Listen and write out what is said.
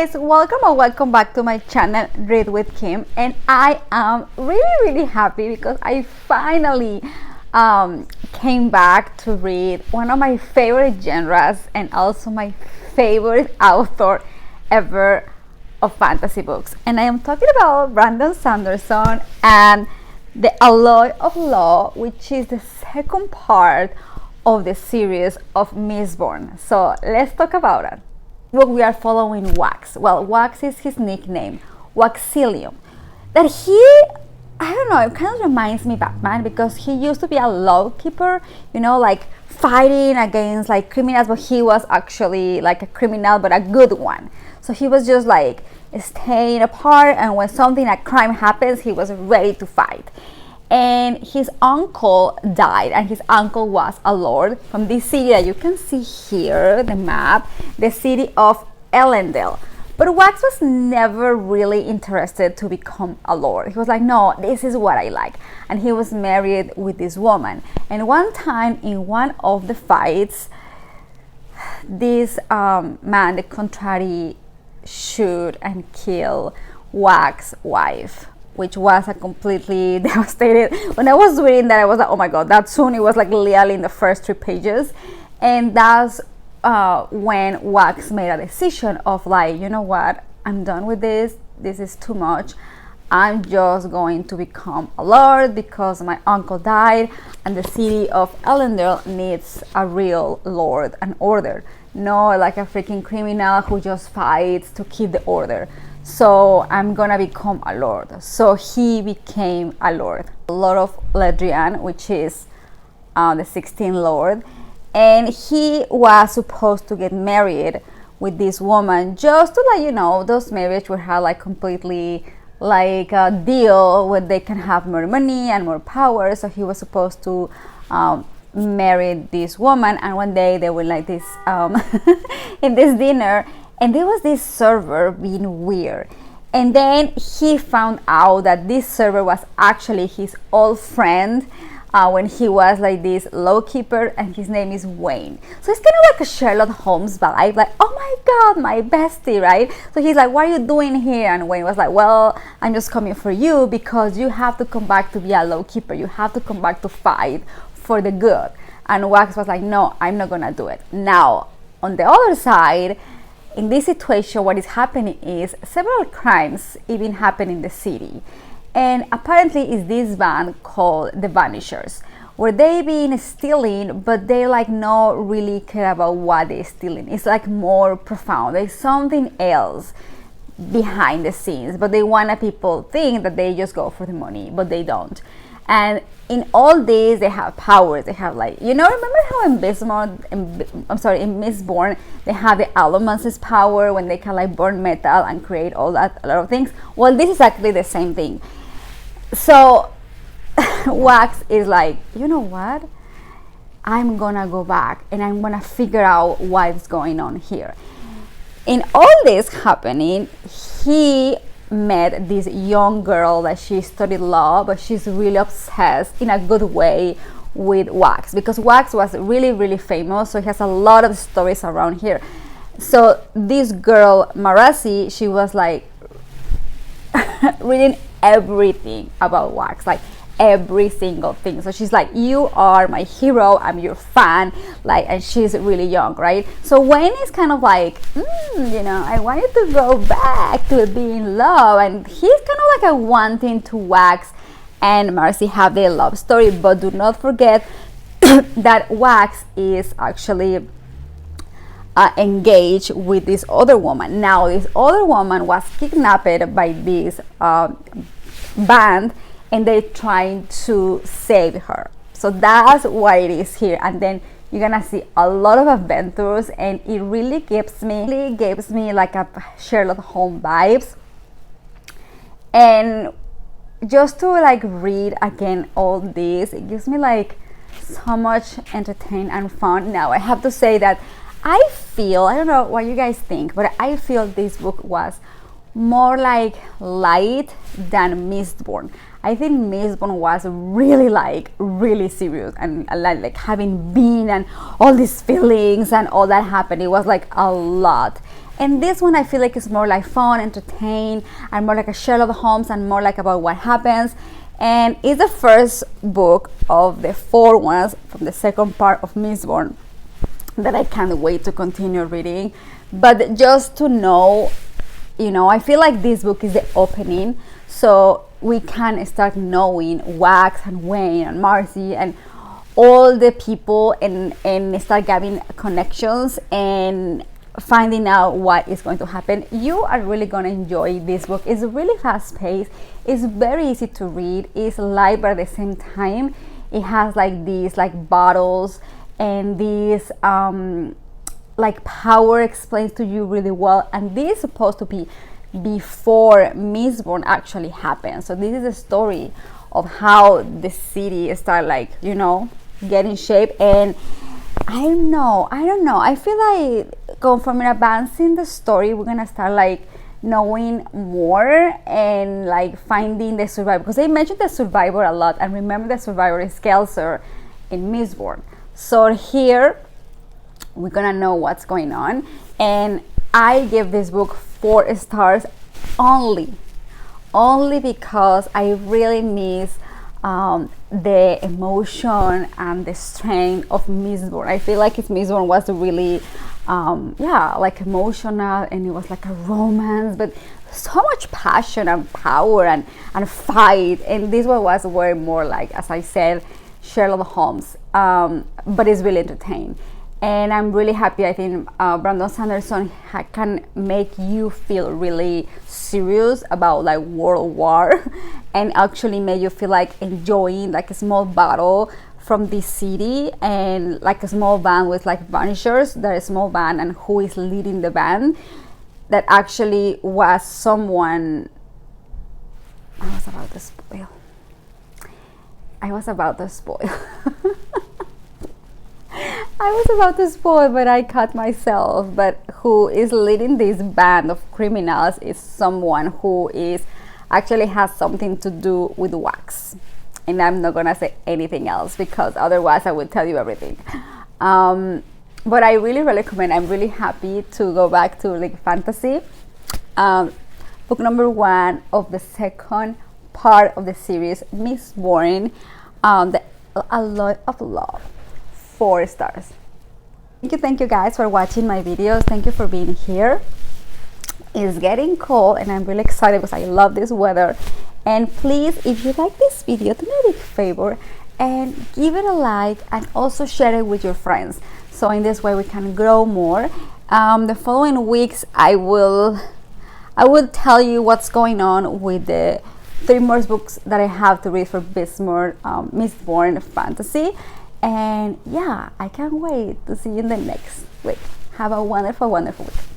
guys, welcome or welcome back to my channel Read with Kim, and I am really happy because I finally came back to read one of my favorite genres and also my favorite author ever of fantasy books, and I am talking about Brandon Sanderson and The Alloy of Law, which is the second part of the series of Mistborn. So let's talk about it. Well, we are following Wax. Well, Wax is his nickname, Waxilium. That I don't know, it kind of reminds me of Batman because he used to be a law keeper, you know, like fighting against like criminals, but he was actually like a criminal, but a good one. So he was just like staying apart, and when something like crime happens, he was ready to fight. And his uncle died, and his uncle was a lord from this city that you can see here, the map, the city of Elendil. But Wax was never really interested to become a lord. He was like, no, this is what I like. And he was married with this woman. And one time in one of the fights, this man, the contrary, shoot and kill Wax's wife, which was a completely devastated. When I was reading that, I was like, oh my god, that soon. It was like literally in the first 3 pages. And that's when Wax made a decision of like, you know what, I'm done with this is too much. I'm just going to become a lord because my uncle died, and the city of Elendil needs a real lord and order, not like a freaking criminal who just fights to keep the order. So I'm gonna become a lord. So he became a lord, Lord of Ledrian, which is the 16th lord, and he was supposed to get married with this woman, just to like, you know, those marriages would have like completely like a deal where they can have more money and more power. So he was supposed to marry this woman, and one day they were like this in this dinner, and there was this server being weird, and then he found out that this server was actually his old friend when he was like this law keeper, and his name is Wayne. So it's kind of like a Sherlock Holmes vibe, like, oh my god, my bestie, right? So he's like, what are you doing here? And Wayne was like, well, I'm just coming for you because you have to come back to be a law keeper. You have to come back to fight for the good. And Wax was like, no, I'm not gonna do it. Now, on the other side, in this situation, what is happening is several crimes even happen in the city. And apparently is this band called the Vanishers, where they been stealing, but they like not really care about what they're stealing. It's like more profound. There's something else behind the scenes, but they want people think that they just go for the money, but they don't. And in all these, they have powers. They have like, you know, remember how in Mistborn, they have the Allomance's power when they can like burn metal and create all that, a lot of things. Well, this is actually the same thing. So Wax is like, you know what? I'm gonna go back and I'm gonna figure out what's going on here. In all this happening, he met this young girl that she studied law, but she's really obsessed in a good way with Wax, because Wax was really famous, so he has a lot of stories around here. So this girl Marasi, she was like reading everything about Wax, like every single thing. So she's like, you are my hero, I'm your fan, like, and she's really young, right? So Wayne is kind of like, you know, I wanted to go back to being in love, and he's kind of like a wanting to Wax and Marcy have their love story. But do not forget that Wax is actually engaged with this other woman. Now this other woman was kidnapped by this band, and they're trying to save her. So that's what it is here. And then you're gonna see a lot of adventures, and it really gives me like a Sherlock Holmes vibes. And just to like read again all this, it gives me like so much entertainment and fun. Now I have to say that I don't know what you guys think, but I feel this book was more like light than Mistborn. I think Mistborn was really serious, and like having been and all these feelings and all that happened. It was like a lot. And this one I feel like it's more like fun, entertain, and more like a Sherlock Holmes, and more like about what happens. And it's the first book of the 4 ones from the second part of Mistborn that I can't wait to continue reading. But just to know, I feel like this book is the opening, so we can start knowing Wax and Wayne and Marcy and all the people, and start having connections and finding out what is going to happen. You are really going to enjoy this book. It's really fast paced, it's very easy to read, it's light, but at the same time it has like these like bottles and these like power explains to you really well. And this is supposed to be before Mistborn actually happened, so this is a story of how the city start like getting shape. And I don't know, I feel like conforming advancing the story, we're gonna start like knowing more and like finding the survivor, because they mentioned the survivor a lot, and remember the survivor is Kelser in Mistborn. So here we're gonna know what's going on. And I give this book 4 stars only because I really miss the emotion and the strength of Mistborn. I feel like Mistborn was really like emotional, and it was like a romance, but so much passion and power and fight. And this one was way more like, as I said, Sherlock Holmes, but it's really entertaining. And I'm really happy. I think Brandon Sanderson can make you feel really serious about like World War, and actually make you feel like enjoying like a small battle from this city, and like a small band with like vanishers. They're a small band, and who is leading the band that actually was someone I was about to spoil. I was about to spoil, but I cut myself. But who is leading this band of criminals is someone who is actually has something to do with Wax. And I'm not gonna say anything else, because otherwise I would tell you everything. But I really recommend. I'm really happy to go back to like fantasy. Book number 1 of the second part of the series, Mistborn. A Lot of Love. 4 stars. Thank you guys for watching my videos. Thank you for being here. It's getting cold, and I'm really excited because I love this weather. And please, if you like this video, do me a big favor and give it a like, and also share it with your friends, so in this way we can grow more. The following weeks I will tell you what's going on with the 3 more books that I have to read for Mistborn fantasy. And yeah, I can't wait to see you in the next week. Have a wonderful week.